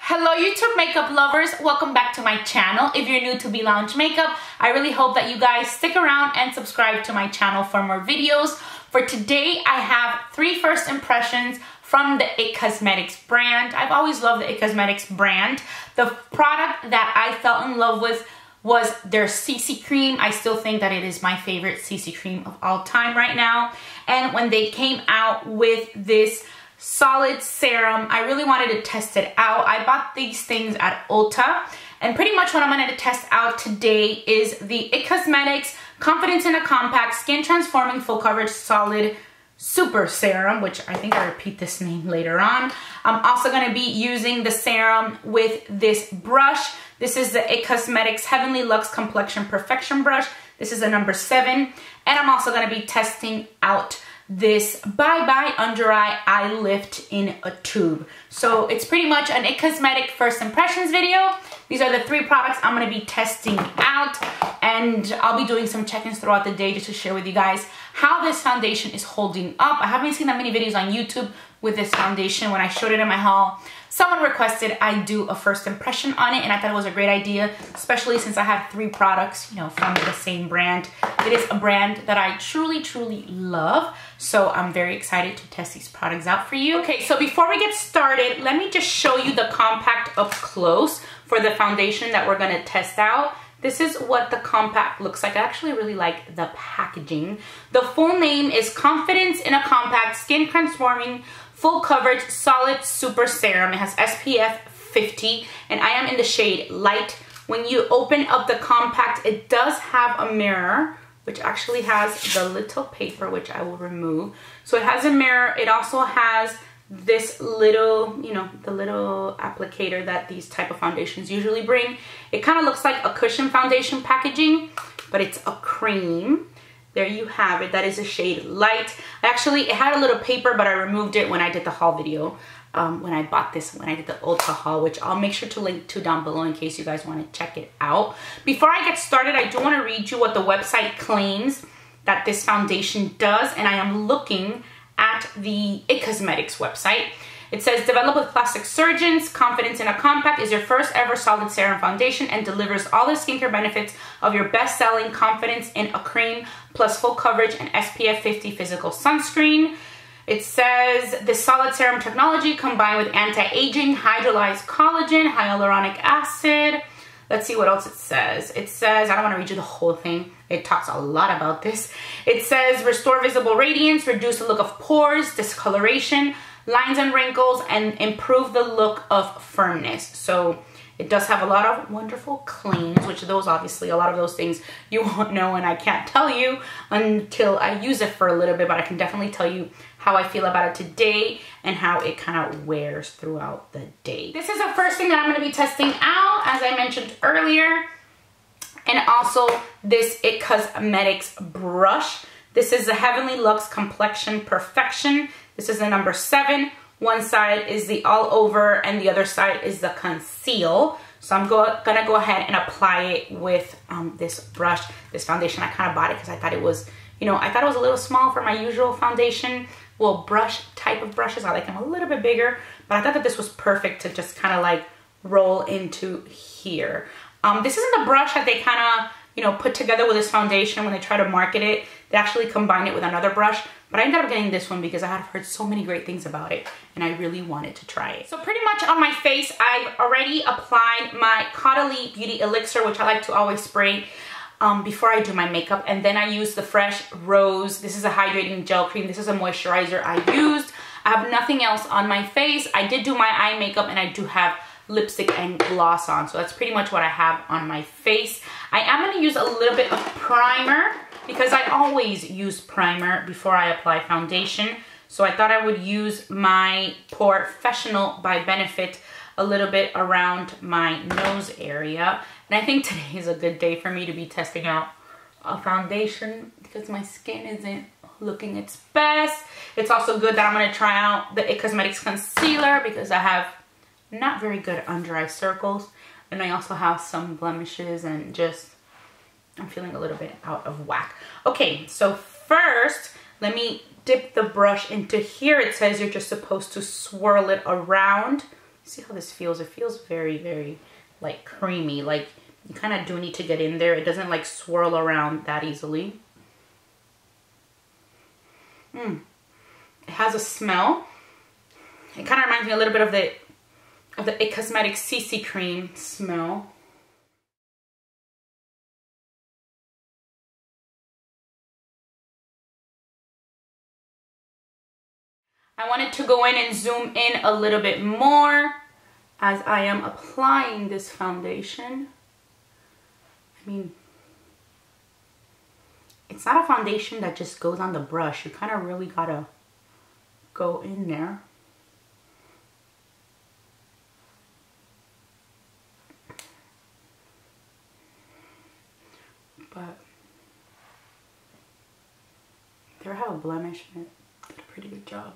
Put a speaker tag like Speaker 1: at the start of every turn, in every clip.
Speaker 1: Hello YouTube makeup lovers, welcome back to my channel. If you're new to Be Lounge Makeup, I really hope that you guys stick around and subscribe to my channel for more videos. For today, I have 3 first impressions from the IT Cosmetics brand. I've always loved the IT Cosmetics brand. The product that I fell in love with was their CC cream. I still think that it is my favorite CC cream of all time right now. And when they came out with this solid serum, I really wanted to test it out. I bought these things at Ulta, and pretty much what I'm going to test out today is the IT Cosmetics Confidence in a Compact Skin Transforming Full Coverage Solid Super Serum, which I think I repeat this name later on. I'm also going to be using the serum with this brush. This is the IT Cosmetics Heavenly Luxe Complexion Perfection Brush. This is a number 7. And I'm also going to be testing out this Bye Bye Undereye Eyelift in a tube. So it's pretty much an IT Cosmetic first impressions video. These are the 3 products I'm going to be testing out, and I'll be doing some check-ins throughout the day just to share with you guys how this foundation is holding up. I haven't seen that many videos on YouTube with this foundation. When I showed it in my haul, someone requested I do a first impression on it, and I thought it was a great idea, especially since I have 3 products, you know, from the same brand. It is a brand that I truly, truly love, so I'm very excited to test these products out for you. Okay, so before we get started, let me just show you the compact up close for the foundation that we're gonna test out. This is what the compact looks like. I actually really like the packaging. The full name is Confidence in a Compact Skin Transforming Full Coverage Solid Super Serum. It has SPF 50, and I am in the shade Light. When you open up the compact, it does have a mirror, which actually has the little paper, which I will remove. So it has a mirror. It also has this little, you know, the little applicator that these type of foundations usually bring. It kind of looks like a cushion foundation packaging, but it's a cream. There you have it. That is a shade Light. It had a little paper, but I removed it when I did the haul video. When I bought this, when I did the Ulta haul, which I'll make sure to link to down below in case you guys want to check it out. Before I get started, I do want to read you what the website claims that this foundation does, and I am looking at the IT Cosmetics website. It says, developed with plastic surgeons, Confidence in a Compact is your first ever solid serum foundation and delivers all the skincare benefits of your best-selling Confidence in a Cream plus full coverage and SPF 50 physical sunscreen. It says, this solid serum technology combined with anti-aging, hydrolyzed collagen, hyaluronic acid. Let's see what else it says. It says, I don't want to read you the whole thing. It talks a lot about this. It says, restore visible radiance, reduce the look of pores, discoloration, lines and wrinkles, and improve the look of firmness. So it does have a lot of wonderful claims, which those obviously, a lot of those things you won't know, and I can't tell you until I use it for a little bit, but I can definitely tell you how I feel about it today and how it kind of wears throughout the day. This is the first thing that I'm going to be testing out, as I mentioned earlier, and also this IT Cosmetics brush. This is the Heavenly Luxe Complexion Perfection. This is the number 7. One side is the all over and the other side is the conceal. So I'm gonna go ahead and apply it with this brush, this foundation. I kind of bought it because I thought it was, you know, I thought it was a little small for my usual foundation, well, brush type of brushes. I like them a little bit bigger, but I thought that this was perfect to just kind of like roll into here. This isn't the brush that they kind of, you know, put together with this foundation when they try to market it. They actually combine it with another brush, but I ended up getting this one because I had heard so many great things about it and I really wanted to try it. So pretty much on my face, I've already applied my Caudalie Beauty Elixir, which I like to always spray before I do my makeup. And then I use the Fresh Rose. This is a hydrating gel cream. This is a moisturizer I used. I have nothing else on my face. I did do my eye makeup and I do have lipstick and gloss on. So that's pretty much what I have on my face. I am going to use a little bit of primer because I always use primer before I apply foundation. So I thought I would use my Professional by Benefit a little bit around my nose area. And I think today is a good day for me to be testing out a foundation because my skin isn't looking its best. It's also good that I'm going to try out the IT Cosmetics concealer because I have not very good under eye circles, and I also have some blemishes and just I'm feeling a little bit out of whack. Okay, so first let me dip the brush into here. It says you're just supposed to swirl it around See how this feels? It feels very, very like creamy. Like you kind of do need to get in there. It doesn't like swirl around that easily. It has a smell. It kind of reminds me a little bit of the It Cosmetics CC cream smell. I wanted to go in and zoom in a little bit more as I am applying this foundation. I mean, it's not a foundation that just goes on the brush. You kind of really gotta go in there. But there I have a blemish and it did a pretty good job.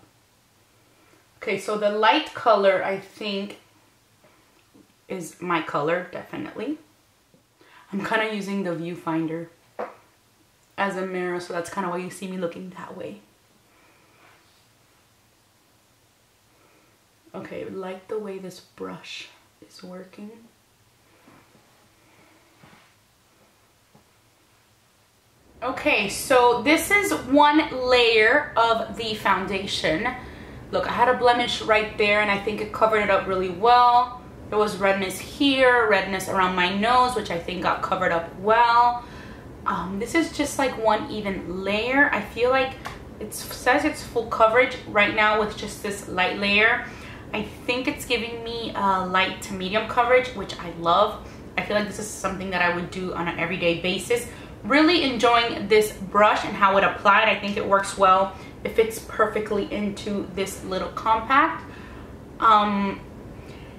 Speaker 1: Okay, so the light color, I think, is my color, definitely. I'm kind of using the viewfinder as a mirror, so that's kind of why you see me looking that way. Okay, I like the way this brush is working. Okay, so this is one layer of the foundation. Look, I had a blemish right there and I think it covered it up really well. There was redness here, redness around my nose, which I think got covered up well. This is just like one even layer. I feel like it says it's full coverage right now with just this light layer. I think it's giving me a light to medium coverage, which I love. I feel like this is something that I would do on an everyday basis. Really enjoying this brush and how it applied. I think it works well. It fits perfectly into this little compact.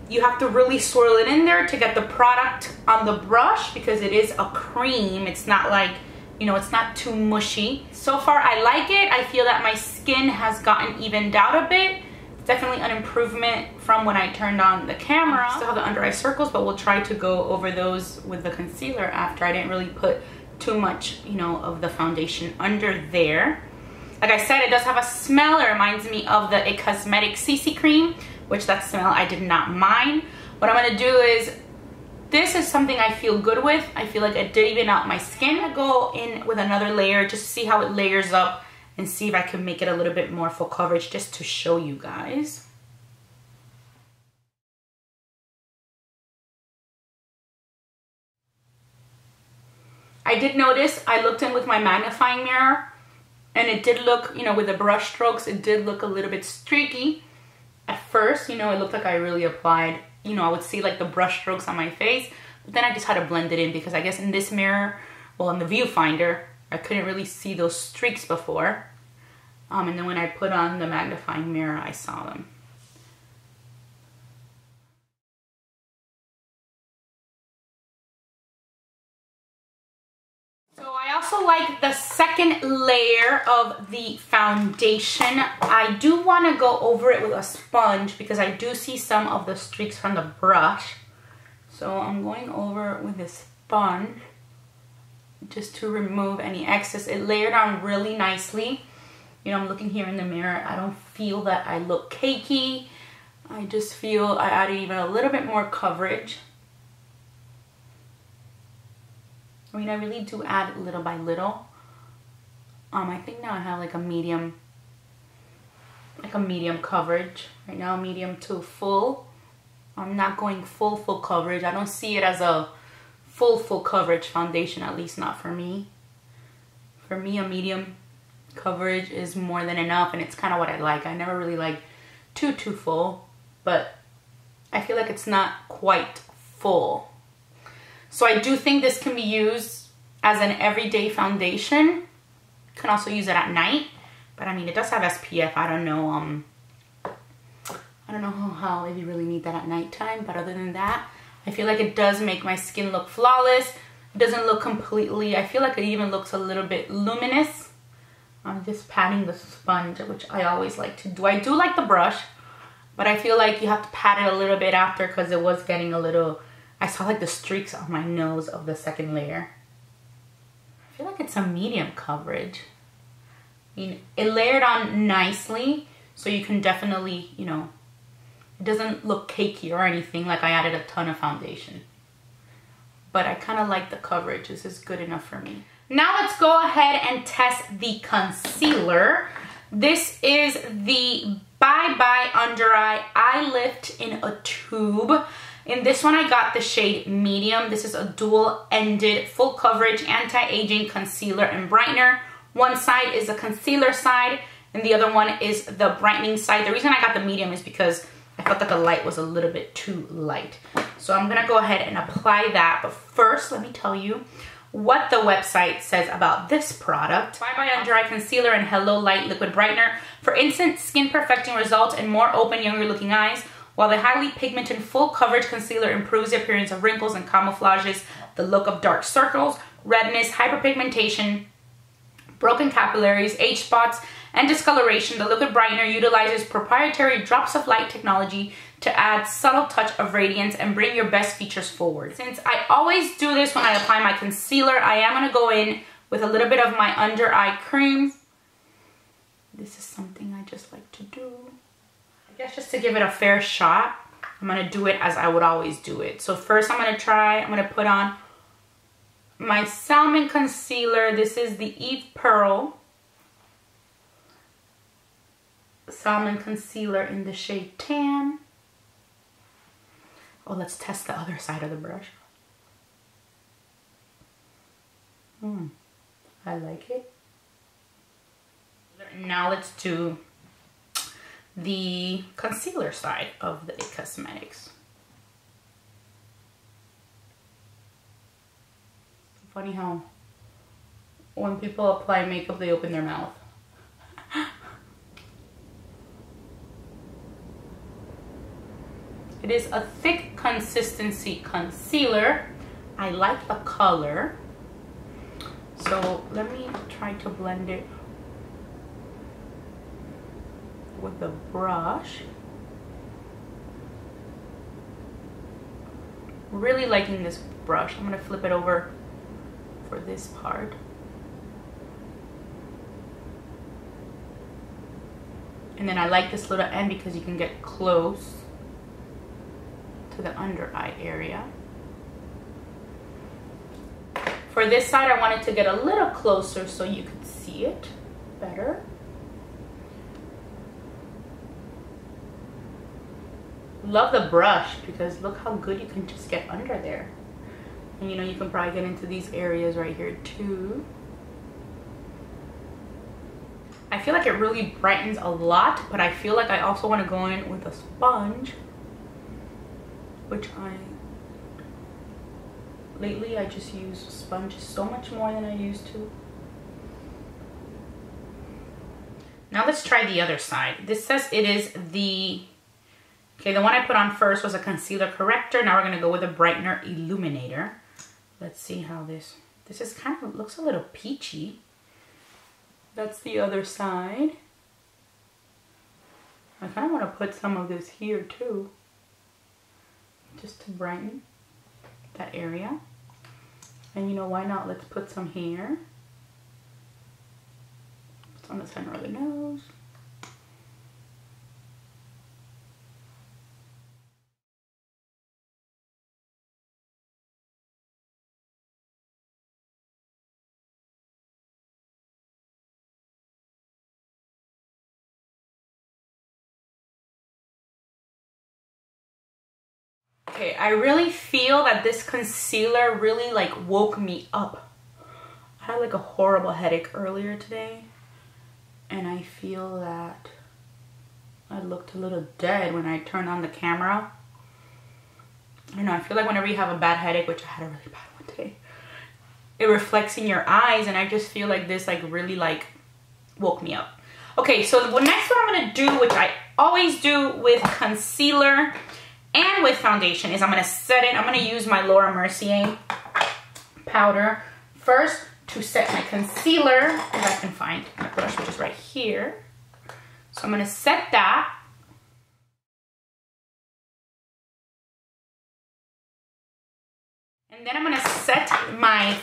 Speaker 1: You have to really swirl it in there to get the product on the brush because it is a cream. It's not like, you know, it's not too mushy. So far I like it. I feel that my skin has gotten evened out a bit. It's definitely an improvement from when I turned on the camera. I still have the under eye circles, but we'll try to go over those with the concealer after. I didn't really put too much, you know, of the foundation under there. Like I said, it does have a smell. It reminds me of the It Cosmetics CC cream, which that smell I did not mind. What I'm gonna do is, this is something I feel good with. I feel like it did even out my skin. I'm gonna go in with another layer just to see how it layers up and see if I can make it a little bit more full coverage just to show you guys. I did notice, I looked in with my magnifying mirror and it did look, you know, with the brush strokes, it did look a little bit streaky. At first, you know, it looked like I really applied, you know, I would see like the brush strokes on my face, but then I just had to blend it in because I guess in this mirror, well, in the viewfinder, I couldn't really see those streaks before. And then when I put on the magnifying mirror, I saw them. So I also like the second layer of the foundation. I do want to go over it with a sponge because I do see some of the streaks from the brush. So I'm going over with this sponge just to remove any excess. It layered on really nicely. You know, I'm looking here in the mirror. I don't feel that I look cakey. I just feel I added even a little bit more coverage. I mean, I really do add little by little. I think now I have like a medium coverage. Right now, medium to full. I'm not going full coverage. I don't see it as a full coverage foundation, at least not for me. For me, a medium coverage is more than enough, and it's kind of what I like. I never really like too full, but I feel like it's not quite full. So I do think this can be used as an everyday foundation. You can also use it at night, but I mean, it does have SPF. I don't know how if you really need that at nighttime, but other than that, I feel like it does make my skin look flawless. It doesn't look completely, I feel like it even looks a little bit luminous. I'm just patting the sponge, which I always like to do. I do like the brush, but I feel like you have to pat it a little bit after because it was getting a little, I saw like the streaks on my nose of the second layer. I feel like it's a medium coverage. I mean, it layered on nicely, so you can definitely, you know, It doesn't look cakey or anything like I added a ton of foundation. But I kind of like the coverage. This is good enough for me. Now let's go ahead and test the concealer. This is the Bye Bye Undereye Eyelift in a tube. In this one, I got the shade medium. This is a dual-ended, full coverage, anti-aging concealer and brightener. One side is the concealer side, and the other one is the brightening side. The reason I got the medium is because I felt that the light was a little bit too light. So I'm gonna go ahead and apply that. But first, let me tell you what the website says about this product. Bye Bye Undereye Concealer and Hello Light Liquid Brightener for instant skin perfecting results and more open, younger looking eyes. While the highly pigmented full coverage concealer improves the appearance of wrinkles and camouflages the look of dark circles, redness, hyperpigmentation, broken capillaries, age spots, and discoloration, the liquid brightener utilizes proprietary drops of light technology to add subtle touch of radiance and bring your best features forward. Since I always do this when I apply my concealer, I am going to go in with a little bit of my under eye cream. This is something I just like to do. I guess just to give it a fair shot, I'm going to do it as I would always do it. So first I'm going to put on my salmon concealer. This is the Eve Pearl salmon concealer in the shade Tan. Oh, let's test the other side of the brush. I like it. Now let's do the concealer side of the IT Cosmetics. Funny how when people apply makeup, they open their mouth. It is a thick consistency concealer. I like the color. So let me try to blend it with the brush. Really liking this brush. I'm gonna flip it over for this part. And then I like this little end because you can get close to the under eye area. For this side, I wanted to get a little closer so you could see it better. Love the brush because look how good you can just get under there. And you know, you can probably get into these areas right here too. I feel like it really brightens a lot, but I feel like I also want to go in with a sponge, which lately I just use sponges so much more than I used to. Now let's try the other side. This says it is the one I put on first was a concealer corrector. Now we're gonna go with a Brightener Illuminator. Let's see how this is kind of looks a little peachy. That's the other side. I kind of want to put some of this here too, just to brighten that area. And you know, why not? Let's put some here. It's on the center of the nose. Okay, I really feel that this concealer really like woke me up. I had like a horrible headache earlier today, and I feel that I looked a little dead when I turned on the camera. I don't know, I feel like whenever you have a bad headache, which I had a really bad one today, it reflects in your eyes, and I just feel like this like really like woke me up. Okay, so the next one I'm gonna do, which I always do with concealer and with foundation, is I'm gonna set it. I'm gonna use my Laura Mercier powder first to set my concealer, if I can find my brush, which is right here. So I'm gonna set that. And then I'm gonna set my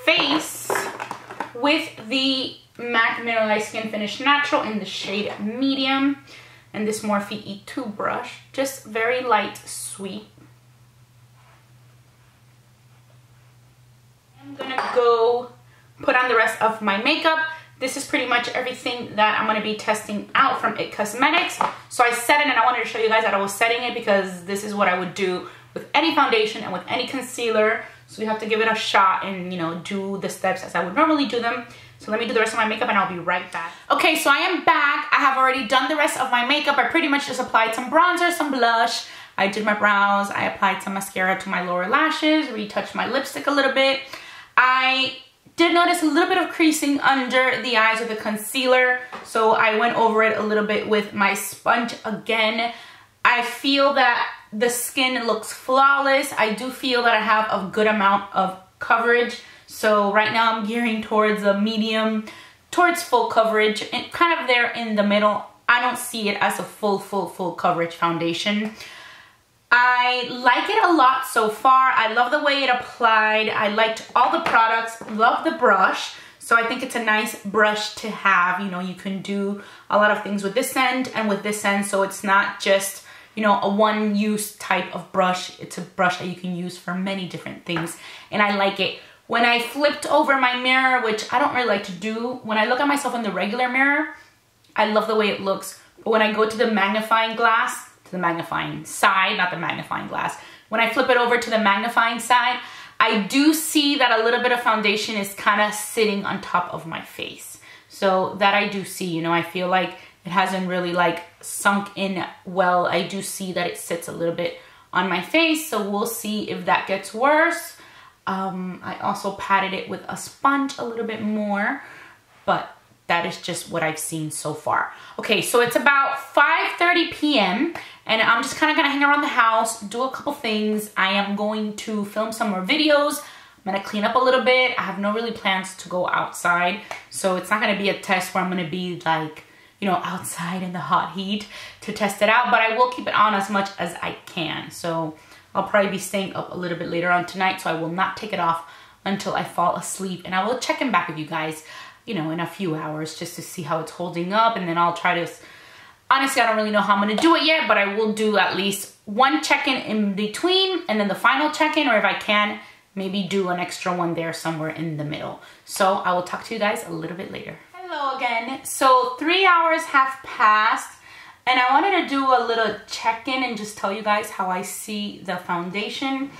Speaker 1: face with the MAC Mineralized Skin Finish Natural in the shade Medium. and this Morphe E2 brush. Just very light sweep. I'm gonna go put on the rest of my makeup. This is pretty much everything that I'm going to be testing out from IT Cosmetics. So I set it, and I wanted to show you guys that I was setting it because this is what I would do with any foundation and with any concealer. So you have to give it a shot and, you know, do the steps as I would normally do them. So let me do the rest of my makeup and I'll be right back. Okay, so I am back. I have already done the rest of my makeup. I pretty much just applied some bronzer, some blush. I did my brows. I applied some mascara to my lower lashes, retouched my lipstick a little bit. I did notice a little bit of creasing under the eyes with the concealer, so I went over it a little bit with my sponge again. I feel that the skin looks flawless. I do feel that I have a good amount of coverage, so right now I'm gearing towards a medium, towards full coverage, and kind of there in the middle. I don't see it as a full coverage foundation. I like it a lot so far. I love the way it applied. I liked all the products, love the brush. So I think it's a nice brush to have. You know, you can do a lot of things with this end and with this end. So it's not just, you know, a one-use type of brush. It's a brush that you can use for many different things. And I like it. When I flipped over my mirror, which I don't really like to do, when I look at myself in the regular mirror, I love the way it looks. But when I go to the magnifying glass, the magnifying side, not the magnifying glass. When I flip it over to the magnifying side, I do see that a little bit of foundation is kind of sitting on top of my face. So that I do see, you know, I feel like it hasn't really like sunk in well. I do see that it sits a little bit on my face, so we'll see if that gets worse. I also patted it with a sponge a little bit more, but that is just what I've seen so far. Okay, so it's about 5:30 p.m. and I'm just kind of gonna hang around the house, do a couple things. I am going to film some more videos. I'm gonna clean up a little bit. I have no really plans to go outside, so it's not gonna be a test where I'm gonna be like, you know, outside in the hot heat to test it out, but I will keep it on as much as I can. So I'll probably be staying up a little bit later on tonight, so I will not take it off until I fall asleep, and I will check in back with you guys, you know, in a few hours just to see how it's holding up, and then I'll try to, honestly, I don't really know how I'm gonna do it yet, but I will do at least one check-in in between, and then the final check-in, or if I can, maybe do an extra one there somewhere in the middle. So I will talk to you guys a little bit later. Hello again. So 3 hours have passed, and I wanted to do a little check-in and just tell you guys how I see the foundation.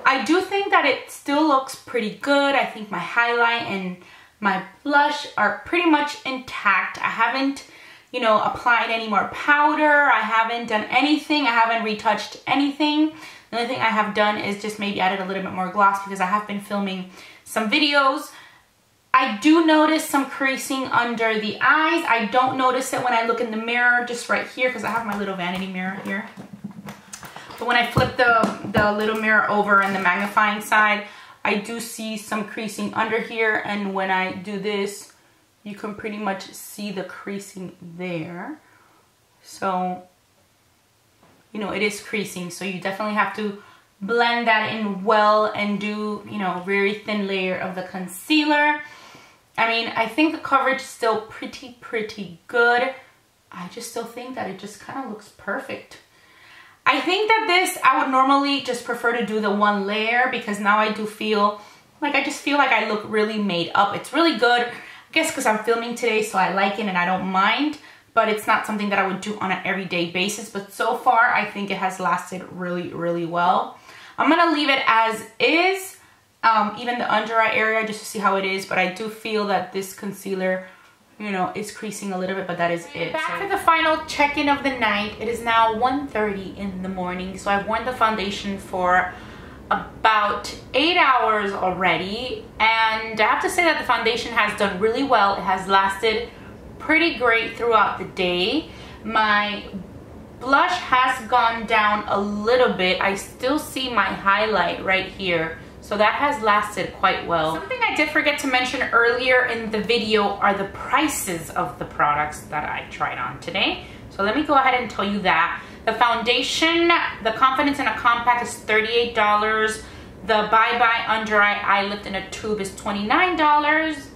Speaker 1: I do think that it still looks pretty good. I think my highlight and my blush are pretty much intact. I haven't, you know, applied any more powder. I haven't done anything. I haven't retouched anything. The only thing I have done is just maybe added a little bit more gloss because I have been filming some videos. I do notice some creasing under the eyes. I don't notice it when I look in the mirror, just right here, because I have my little vanity mirror here. But when I flip the little mirror over in the magnifying side, I do see some creasing under here, and when I do this, you can pretty much see the creasing there. So, you know, it is creasing, so you definitely have to blend that in well and do, you know, a very thin layer of the concealer. I mean, I think the coverage is still pretty good. I just still think that it just kind of looks perfect. I think that this, I would normally just prefer to do the one layer, because now I do feel like, I just feel like I look really made up. It's really good, I guess because I'm filming today, so I like it and I don't mind, but it's not something that I would do on an everyday basis. But so far, I think it has lasted really well. I'm gonna leave it as is, even the under eye area, just to see how it is, but I do feel that this concealer, you know, is creasing a little bit, but that is it. Back for the final check-in of the night. It is now 1:30 in the morning, so I've worn the foundation for about 8 hours already, and I have to say that the foundation has done really well. It has lasted pretty great throughout the day. My blush has gone down a little bit. I still see my highlight right here, so that has lasted quite well. Something I did forget to mention earlier in the video are the prices of the products that I tried on today. So let me go ahead and tell you that. The foundation, the Confidence in a Compact, is $38. The Bye Bye Under Eye Eyelift in a tube is $29.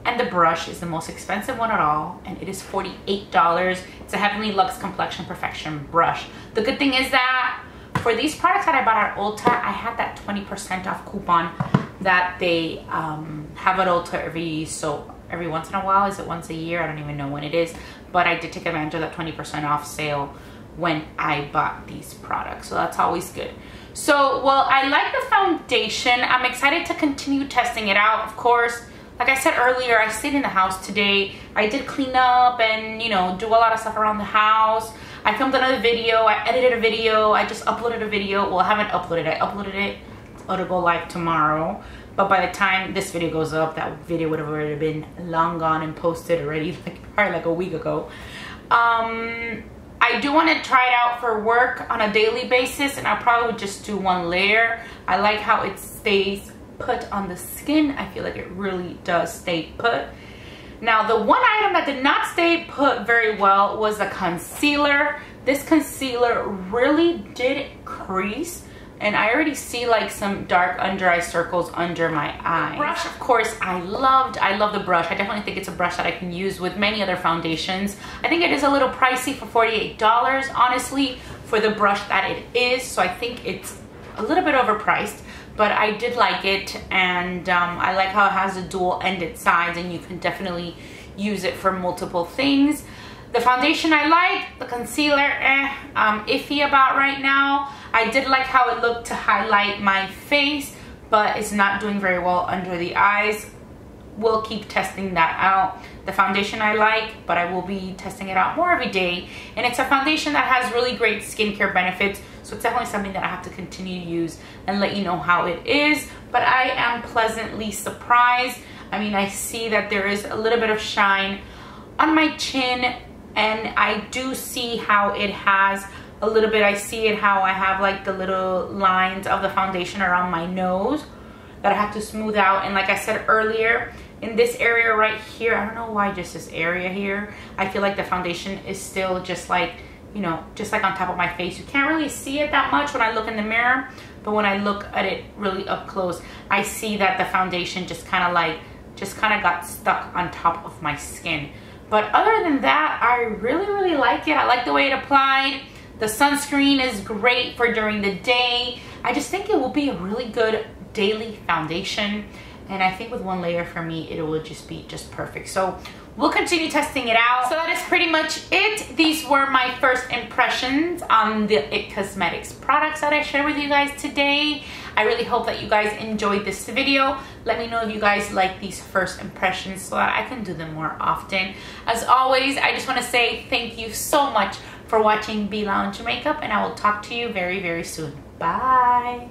Speaker 1: And the brush is the most expensive one at all, and it is $48. It's a Heavenly Luxe Complexion Perfection brush. The good thing is that for these products that I bought at Ulta, I had that 20% off coupon that they have at Ulta every once in a while. Is it once a year? I don't even know when it is, but I did take advantage of that 20% off sale when I bought these products, so that's always good. So, well, I like the foundation. I'm excited to continue testing it out. Of course, like I said earlier, I stayed in the house today. I did clean up and, you know, do a lot of stuff around the house. I filmed another video, I edited a video, I just uploaded a video. Well, I haven't uploaded it. I uploaded it. It'll go live tomorrow. But by the time this video goes up, that video would have already been long gone and posted already, probably like a week ago. I do want to try it out for work on a daily basis, and I'll probably just do one layer. I like how it stays put on the skin. I feel like it really does stay put. Now, the one item that did not stay put very well was the concealer. This concealer really did crease, and I already see like some dark under eye circles under my eyes. The brush, of course, I love the brush. I definitely think it's a brush that I can use with many other foundations. I think it is a little pricey for $48, honestly, for the brush that it is. So I think it's a little bit overpriced, but I did like it, and I like how it has a dual-ended sides, and you can definitely use it for multiple things. The foundation I like, the concealer, I'm iffy about right now. I did like how it looked to highlight my face, but it's not doing very well under the eyes. We'll keep testing that out. The foundation I like, but I will be testing it out more every day. And it's a foundation that has really great skincare benefits, so it's definitely something that I have to continue to use and let you know how it is. But I am pleasantly surprised. I mean, I see that there is a little bit of shine on my chin, and I do see how it has a little bit. I see it how I have like the little lines of the foundation around my nose that I have to smooth out. And like I said earlier, in this area right here, I don't know why just this area here, I feel like the foundation is still just like, you know, just like on top of my face. You can't really see it that much when I look in the mirror, but when I look at it really up close, I see that the foundation just kind of got stuck on top of my skin. But other than that, I really like it. I like the way it applied. The sunscreen is great for during the day. I just think it will be a really good daily foundation, and I think with one layer for me, it will just be perfect. So we'll continue testing it out. So that is pretty much it. These were my first impressions on the IT Cosmetics products that I shared with you guys today. I really hope that you guys enjoyed this video. Let me know if you guys like these first impressions so that I can do them more often. As always, I just want to say thank you so much for watching Be Lounge Makeup, and I will talk to you very soon. Bye.